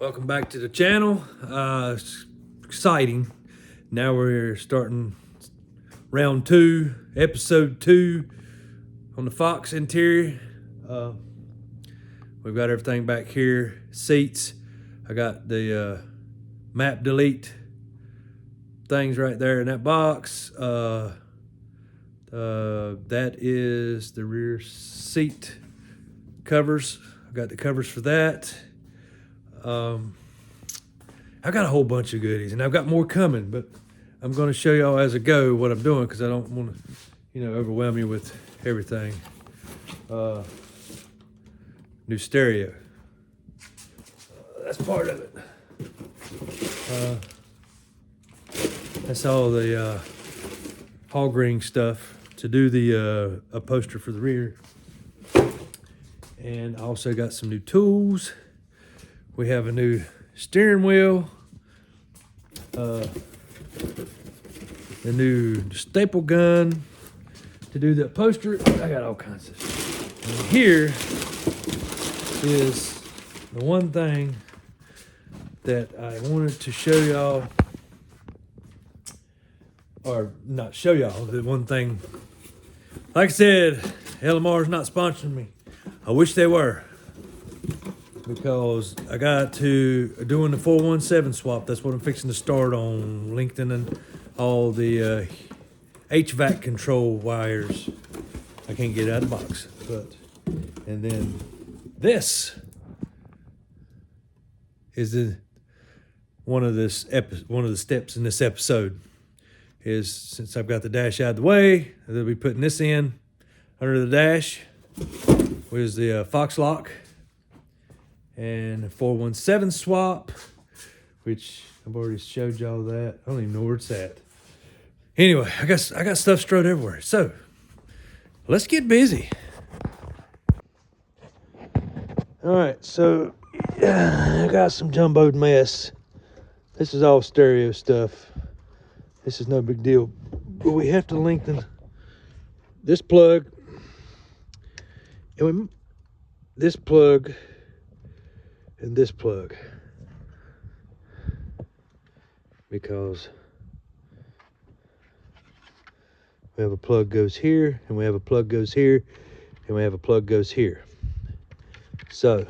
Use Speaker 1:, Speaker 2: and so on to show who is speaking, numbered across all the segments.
Speaker 1: Welcome back to the channel. It's exciting. Now we're starting round 2, episode 2 on the Fox interior. We've got everything back here. Seats. I got the map delete things right there in that box. That is the rear seat covers. I got the covers for that. I've got a whole bunch of goodies, and I've got more coming, but I'm going to show y'all as I go what I'm doing because I don't want to, overwhelm you with everything. New stereo. That's part of it. That's all the hog ring stuff to do the upholstery for the rear. And I also got some new tools. We have a new steering wheel, the new staple gun to do the upholstery. I got all kinds of stuff. And here is the one thing that I wanted to show y'all, or not show y'all, the one thing. Like I said, LMR's not sponsoring me. I wish they were. Because I got to doing the 417 swap. That's what I'm fixing to start on, lengthening all the HVAC control wires. I can't get it out of the box, and then this is one of the steps in this episode. Is since I've got the dash out of the way, they'll be putting this in under the dash. With the Fox lock. And a 417 swap, which I've already showed y'all that. I don't even know where it's at. Anyway, I got stuff strewed everywhere. So let's get busy. All right, so I got some jumboed mess. This is all stereo stuff. This is no big deal, but we have to lengthen this plug and this plug. And this plug, because we have a plug goes here, and we have a plug goes here, and we have a plug goes here. So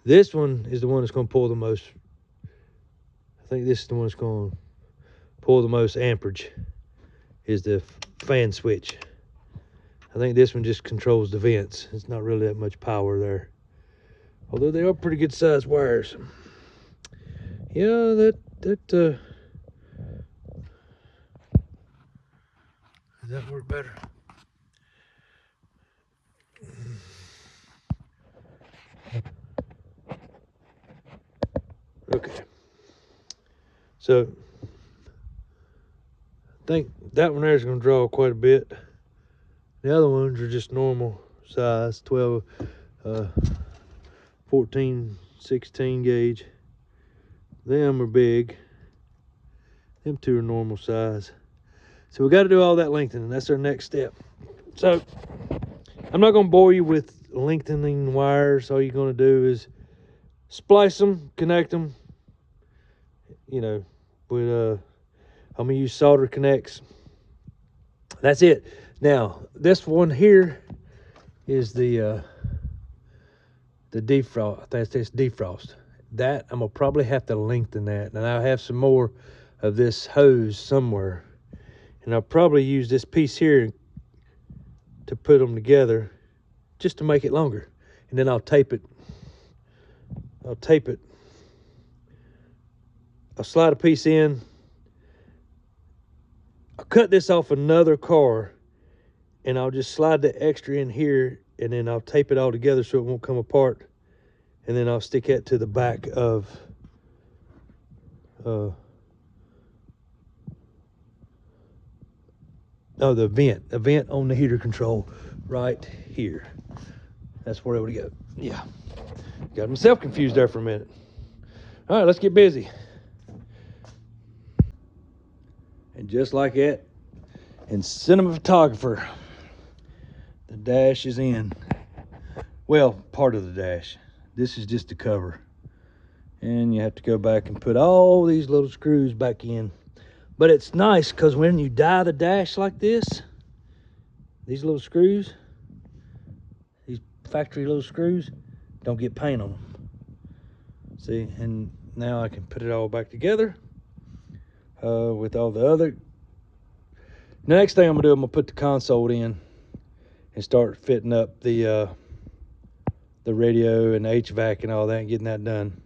Speaker 1: this one is the one that's going to pull the most. I think this is the one that's going to pull the most amperage, is the fan switch. I think this one just controls the vents. It's not really that much power there. Although they are pretty good sized wires. Yeah, does that work better? Okay. So I think that one there is going to draw quite a bit. The other ones are just normal size, 12, 14, 16 gauge. Them are big. Them two are normal size. So we got to do all that lengthening. That's our next step. So I'm not going to bore you with lengthening wires. All you're going to do is splice them, connect them. With I'm going to use solder connects. That's it. Now this one here is the defrost. That's defrost. That I'm gonna probably have to lengthen that, and I'll have some more of this hose somewhere, and I'll probably use this piece here to put them together just to make it longer, and then I'll tape it. I'll slide a piece in. I'll cut this off another car, and I'll just slide the extra in here, and then I'll tape it all together so it won't come apart. And then I'll stick that to the back of the vent on the heater control right here. That's where it would go. Yeah. Got myself confused there for a minute. All right, let's get busy. And just like that, in cinema photographer, the dash is in. Well, part of the dash. This is just the cover. And you have to go back and put all these little screws back in. But it's nice because when you die the dash like this, these little screws, these factory little screws, don't get paint on them. See, and now I can put it all back together with all the other. The next thing I'm gonna do, I'm gonna put the console in and start fitting up the radio and the HVAC and all that, and getting that done.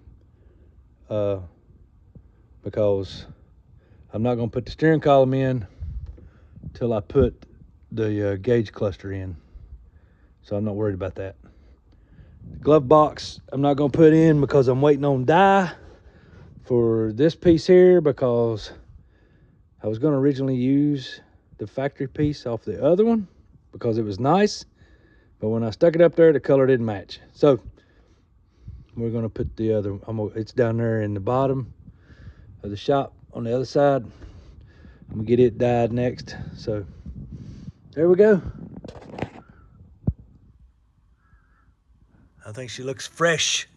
Speaker 1: Because I'm not gonna put the steering column in till I put the gauge cluster in, so I'm not worried about that. The glove box I'm not gonna put in because I'm waiting on dye for this piece here, because I was gonna originally use the factory piece off the other one because it was nice, but when I stuck it up there, the color didn't match. So we're gonna put the other, it's down there in the bottom of the shop on the other side. I'm gonna get it dyed next. So there we go. I think she looks fresh.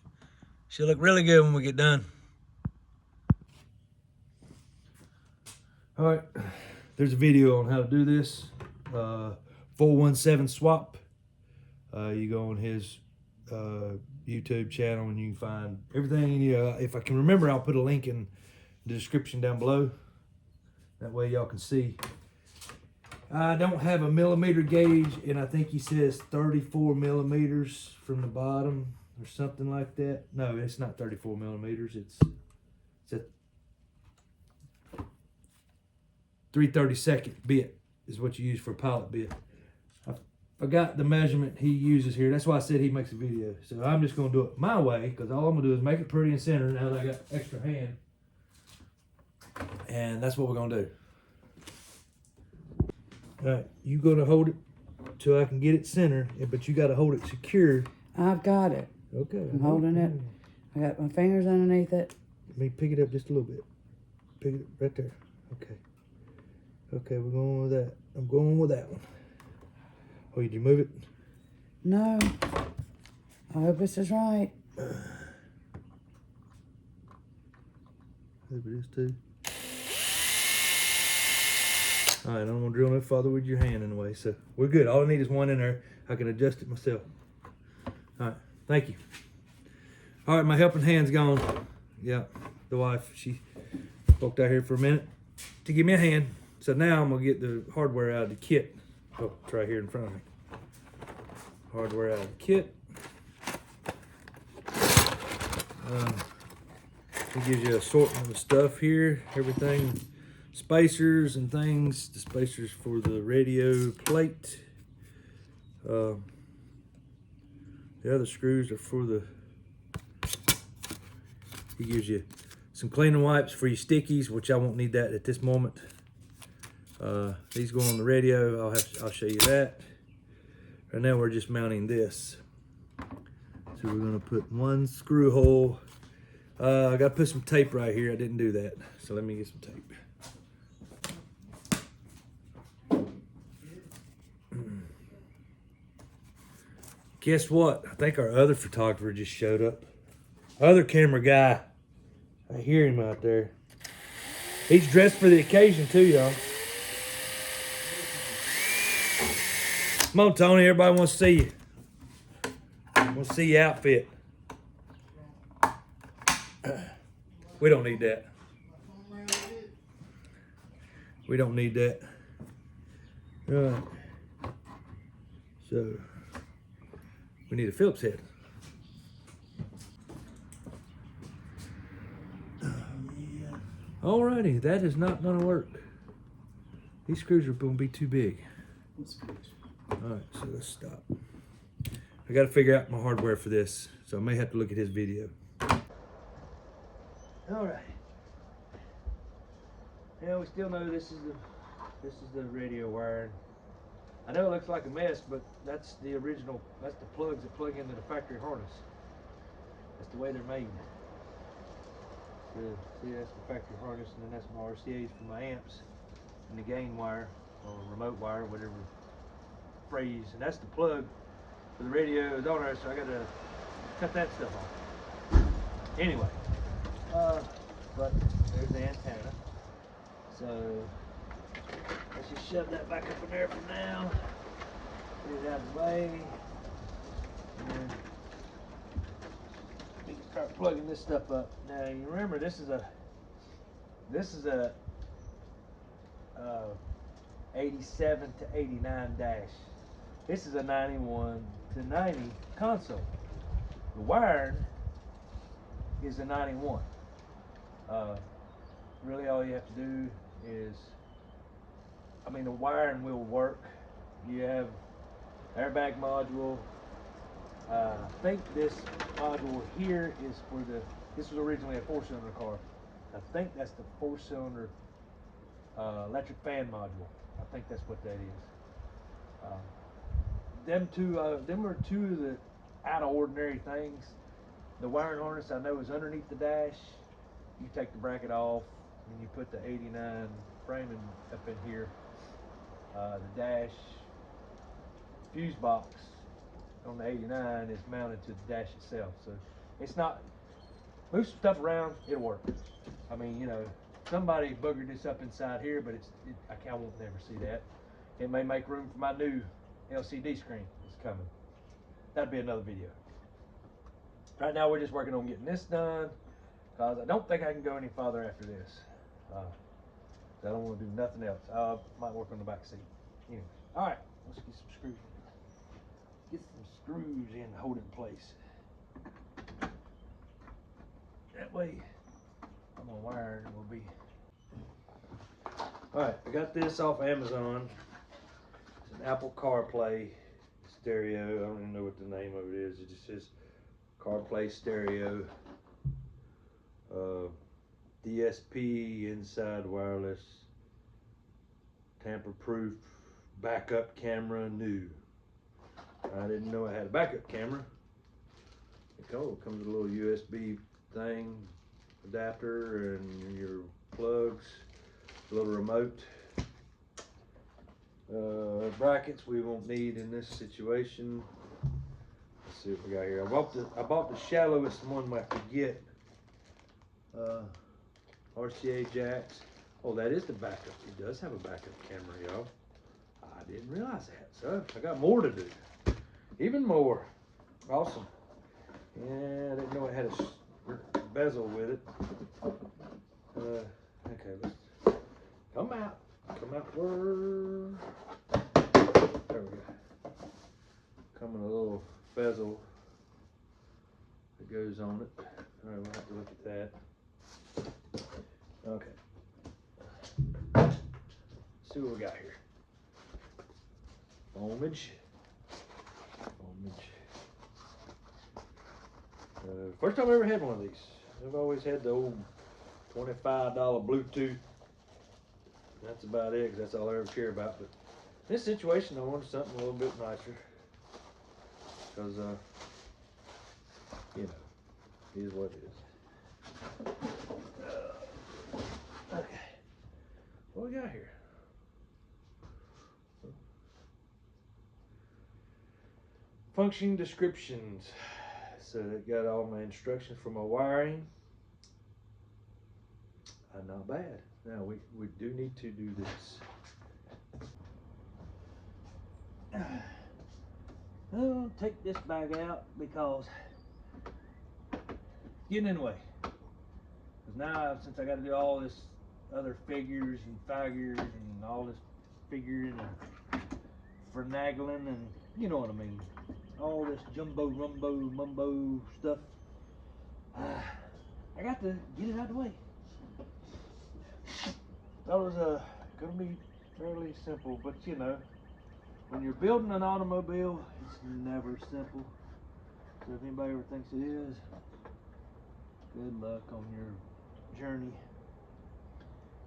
Speaker 1: She'll look really good when we get done. All right, there's a video on how to do this. 417 swap. You go on his YouTube channel and you can find everything. If I can remember, I'll put a link in the description down below. That way y'all can see. I don't have a millimeter gauge, and I think he says 34 millimeters from the bottom or something like that. No, it's not 34 millimeters. It's a 3/32 bit is what you use for a pilot bit. I forgot the measurement he uses here. That's why I said he makes a video. So I'm just gonna do it my way, because all I'm gonna do is make it pretty in center now that I got extra hand. And that's what we're gonna do. All right, you gonna hold it till I can get it centered, but you gotta hold it secure.
Speaker 2: I've got it.
Speaker 1: Okay.
Speaker 2: I'm holding it. I got my fingers underneath it.
Speaker 1: Let me pick it up just a little bit. Pick it up right there. Okay. Okay, we're going with that. I'm going with that one. Oh, did you move it?
Speaker 2: No. I hope this is right.
Speaker 1: Hope it is too. All right, I don't want to drill no farther with your hand in the way, so we're good. All I need is one in there. I can adjust it myself. All right, thank you. All right, my helping hand's gone. Yeah, the wife, she walked out here for a minute to give me a hand. So now I'm gonna get the hardware out of the kit. Oh, it's right here in front of me. Hardware out of the kit. It gives you an assortment of stuff here. Everything, spacers and things. The spacers for the radio plate. The other screws are for the. He gives you some cleaning wipes for your stickies, which I won't need that at this moment. These go on the radio. I'll show you that. Right now we're just mounting this. So we're gonna put one screw hole. I gotta put some tape right here. I didn't do that. So let me get some tape. Guess what? I think our other photographer just showed up. Other camera guy. I hear him out there. He's dressed for the occasion too, y'all. Come on, Tony. Everybody wants to see you. Wants to see your outfit. We don't need that. We don't need that. All right. So, we need a Phillips head. Alrighty, that is not gonna work. These screws are gonna be too big. Alright, so let's stop. I gotta figure out my hardware for this, so I may have to look at his video. Alright. Now we still know this is the radio wiring. I know it looks like a mess, but that's the original, that's the plugs that plug into the factory harness. That's the way they're made. So, see, that's the factory harness, and then that's my RCA's for my amps, and the gain wire, or remote wire, whatever phrase, and that's the plug for the radio is on there, so I gotta cut that stuff off. Anyway, But there's the antenna. So let's just shove that back up in there for now. Get it out of the way. And then we can start plugging this stuff up. Now you remember this is a 87 to 89 dash. This is a 91 to 90 console. The wiring is a 91. Really all you have to do is, the wiring will work. You have airbag module. I think this module here is for this was originally a 4-cylinder car. I think that's the 4-cylinder electric fan module. I think that's what that is. Them are two of the out of ordinary things. The wiring harness I know is underneath the dash. You take the bracket off and you put the 89 framing up in here. The dash fuse box on the 89 is mounted to the dash itself, so it's not, move some stuff around, it'll work. Somebody buggered this up inside here, but I won't never see that. It may make room for my new LCD screen that's coming. That'd be another video. Right now we're just working on getting this done, because I don't think I can go any farther after this. I don't want to do nothing else. I might work on the back seat. Anyway, all right, let's get some screws in. Get some screws in to hold it in place. That way, I'm gonna wire it will be. All right, I got this off Amazon. It's an Apple CarPlay stereo. I don't even know what the name of it is. It just says CarPlay stereo. DSP inside wireless, tamper-proof, backup camera new. I didn't know I had a backup camera. It comes with a little USB thing, adapter, and your plugs, a little remote. Brackets we won't need in this situation. Let's see what we got here. I bought the shallowest one I could get. RCA jacks. Oh, that is the backup. It does have a backup camera, y'all. I didn't realize that. So I got more to do. Even more. Awesome. Yeah, I didn't know it had a bezel with it. Okay, let's come out. Come out where? There we go. Come in a little bezel that goes on it. All right, we'll have to look at that. Okay. Let's see what we got here. Foamage. First time I ever had one of these. I've always had the old $25 Bluetooth. That's about it, because that's all I ever care about. But in this situation, I wanted something a little bit nicer. Because, it is what it is. Okay. What we got here? Function descriptions. So it got all my instructions for my wiring. Not bad. Now we do need to do this. I'll take this bag out because it's getting in the way. Because now, since I got to do all this other figures and all this figuring and finagling and you know what I mean, all this jumbo rumbo mumbo stuff, I got to get it out of the way. That was gonna be fairly simple, but when you're building an automobile, it's never simple. So if anybody ever thinks it is, good luck on your journey.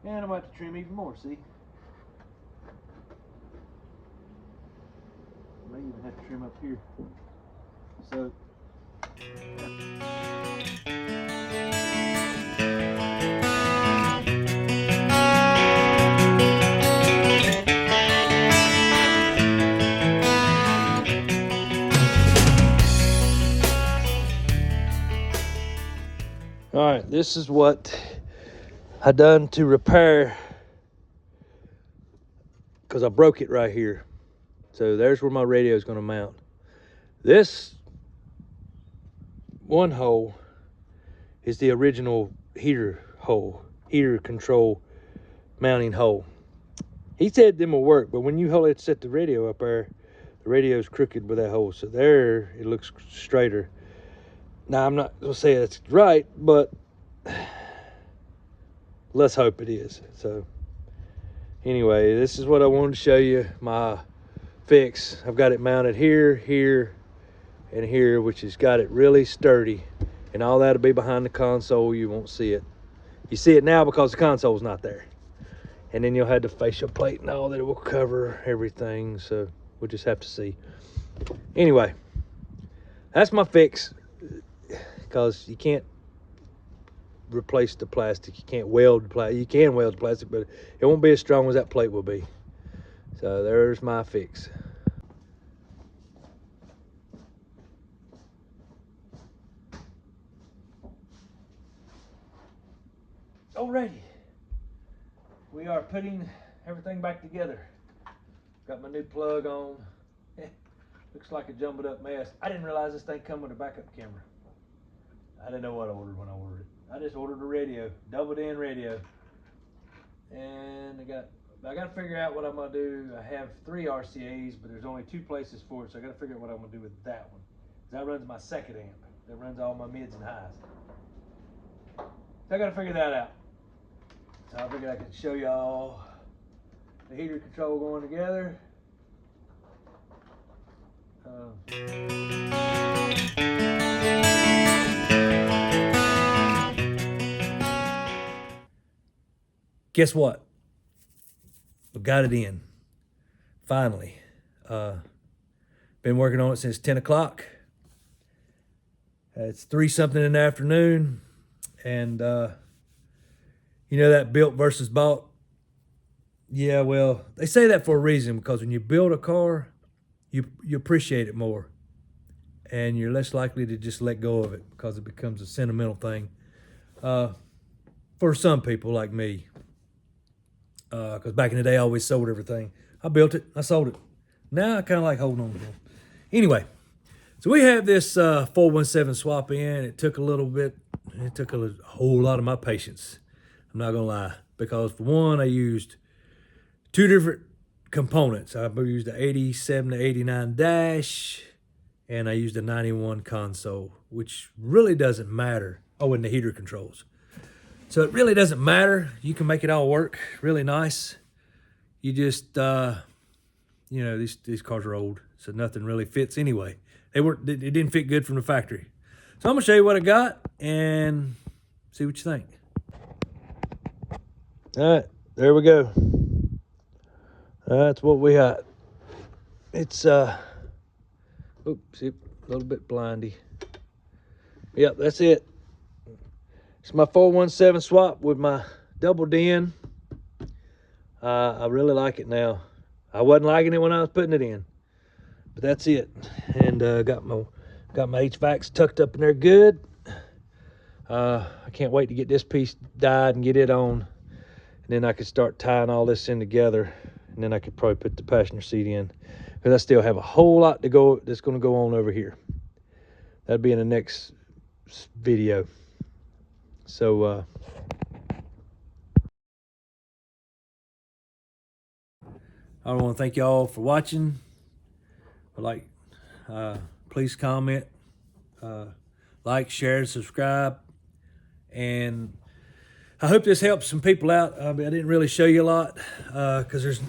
Speaker 1: And I'm about to trim even more, see? I may even have to trim up here. So All right, this is what I done to repair, because I broke it right here. So there's where my radio is going to mount. This one hole is the original heater hole, heater control mounting hole. He said them will work, but when you hold it, set the radio up there, the radio's crooked with that hole. So there, it looks straighter. Now, I'm not gonna say it's right, but let's hope it is. So anyway, this is what I wanted to show you, my fix. I've got it mounted here, here, and here, which has got it really sturdy. And all that'll be behind the console. You won't see it. You see it now because the console's not there. And then you'll have the facial plate and all that. It will cover everything. So we'll just have to see. Anyway, that's my fix. Because you can't replace the plastic. You can't weld the plastic. You can weld the plastic, but it won't be as strong as that plate will be. So there's my fix. Alrighty, we are putting everything back together. Got my new plug on. Looks like a jumbled up mess. I didn't realize this thing come with a backup camera. I didn't know what I ordered when I ordered it. I just ordered a radio, doubled in radio. And I got to figure out what I'm gonna do. I have 3 RCAs, but there's only 2 places for it, so I got to figure out what I'm gonna do with that one. That runs my second amp. That runs all my mids and highs. So I got to figure that out. So I figured I could show y'all the heater control going together. Guess what? We got it in. Finally. Been working on it since 10 o'clock. It's 3 something in the afternoon. And you know that built versus bought? Yeah, well, they say that for a reason, because when you build a car, you appreciate it more. And you're less likely to just let go of it because it becomes a sentimental thing. For some people like me. Because back in the day, I always sold everything. I built it, I sold it. Now I kind of like holding on to it. Anyway, so we have this 417 swap in. It took a little bit, it took a whole lot of my patience. I'm not gonna lie, because for one, I used 2 different components. I used the 87 to 89 dash, and I used the 91 console, which really doesn't matter. Oh, and the heater controls. So it really doesn't matter. You can make it all work really nice. You just, you know, these cars are old, so nothing really fits anyway. It didn't fit good from the factory. So I'm gonna show you what I got and see what you think. All right, there we go. That's what we got. It's oops, a little bit blindy. Yep, that's it. It's my 417 swap with my doubled in. I really like it now. I wasn't liking it when I was putting it in, but that's it. And got my HVACs tucked up in there good. I can't wait to get this piece dyed and get it on. And then I could start tying all this in together. And then I could probably put the passenger seat in, because I still have a whole lot to go that's going to go on over here. That'll be in the next video. So I want to thank y'all for watching. Please comment, like, share, subscribe, and I hope this helps some people out. I didn't really show you a lot because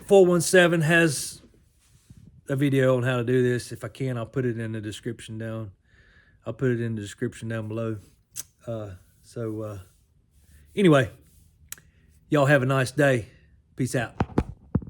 Speaker 1: 417 has a video on how to do this. If I can, I'll put it in the description down. I'll put it in the description down below. Anyway, y'all have a nice day. Peace out.